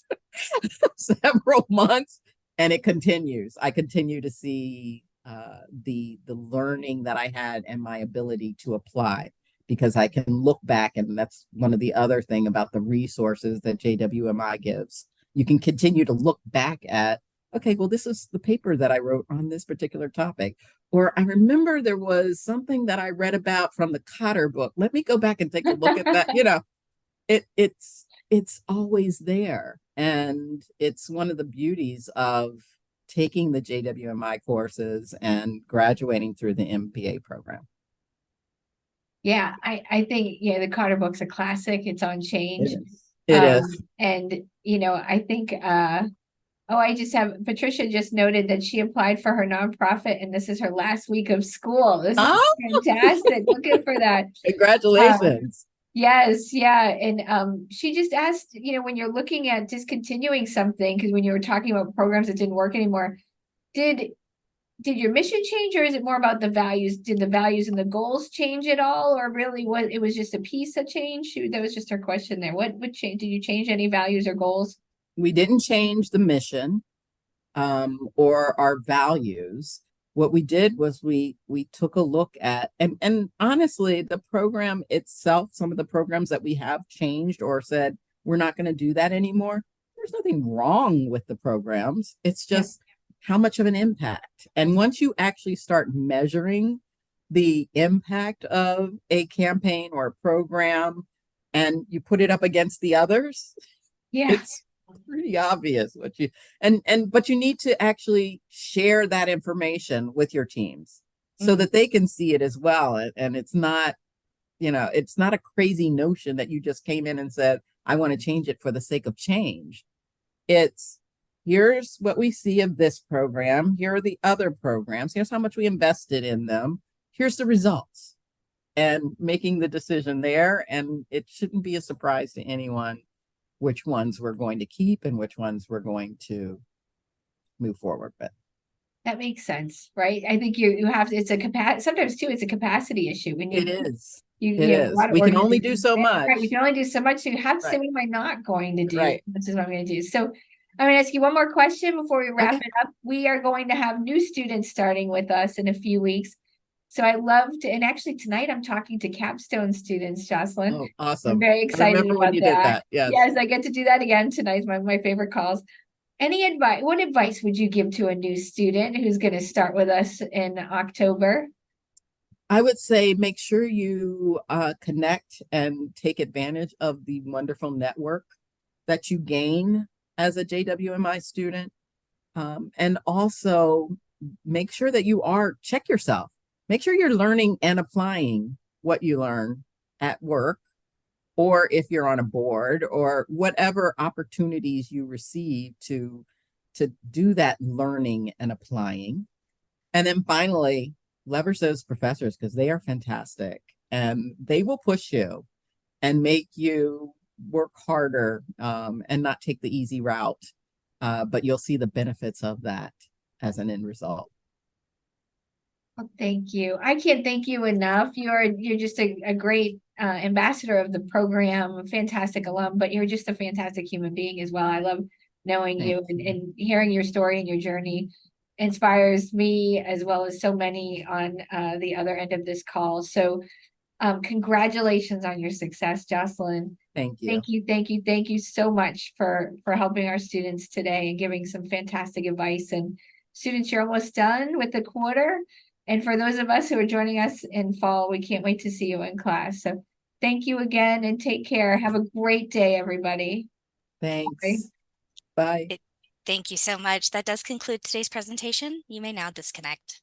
several months, and it continues. I continue to see the learning that I had and my ability to apply, because I can look back, and that's one of the other thing about the resources that JWMI gives. You can continue to look back at, okay, well, this is the paper that I wrote on this particular topic. Or I remember there was something that I read about from the Cotter book. Let me go back and take a look at that. It's always there. And it's one of the beauties of taking the JWMI courses and graduating through the MBA program. Yeah, I think, the Cotter book's a classic. It's on Change. It is. And, I think, I just have, Patricia just noted that she applied for her nonprofit and this is her last week of school. This is fantastic. Looking for that. Congratulations. Yes, yeah. And she just asked, when you're looking at discontinuing something, because when you were talking about programs that didn't work anymore, did your mission change, or is it more about the values? Did the values and the goals change at all, or really it was just a piece that changed? That was just her question there. What change? Did you change any values or goals? We didn't change the mission or our values. What we did was we took a look at, and honestly, the program itself, some of the programs that we have changed or said, we're not going to do that anymore. There's nothing wrong with the programs. It's just how much of an impact. And once you actually start measuring the impact of a campaign or a program and you put it up against the others, it's pretty obvious what you but you need to actually share that information with your teams so that they can see it as well. And it's not, it's not a crazy notion that you just came in and said, I want to change it for the sake of change. It's, here's what we see of this program. Here are the other programs. Here's how much we invested in them. Here's the results, and making the decision there. And it shouldn't be a surprise to anyone which ones we're going to keep and which ones we're going to move forward with. That makes sense, right? I think you have to, sometimes too, it's a capacity issue. It is. We can only do so much. Right, we can only do so much. So you have to say, what am I not going to do? Right. This is what I'm going to do. So I'm going to ask you one more question before we wrap it up. We are going to have new students starting with us in a few weeks. So I loved, and actually tonight I'm talking to capstone students, Jocelyn. Oh, awesome. I'm very excited about that. Yes, I get to do that again tonight. One of my favorite calls. What advice would you give to a new student who's going to start with us in October? I would say make sure you connect and take advantage of the wonderful network that you gain as a JWMI student. And also make sure that check yourself. Make sure you're learning and applying what you learn at work, or if you're on a board, or whatever opportunities you receive to do that learning and applying. And then finally, leverage those professors because they are fantastic and they will push you and make you work harder, and not take the easy route. But you'll see the benefits of that as an end result. Well, thank you. I can't thank you enough. You're just a great ambassador of the program, a fantastic alum, but you're just a fantastic human being as well. I love knowing Thank you, and hearing your story and your journey inspires me as well as so many on the other end of this call. So congratulations on your success, Jocelyn. Thank you. Thank you, thank you, thank you so much for helping our students today and giving some fantastic advice. And students, you're almost done with the quarter. And for those of us who are joining us in fall, we can't wait to see you in class. So thank you again and take care. Have a great day, everybody. Thanks. Bye. Thank you so much. That does conclude today's presentation. You may now disconnect.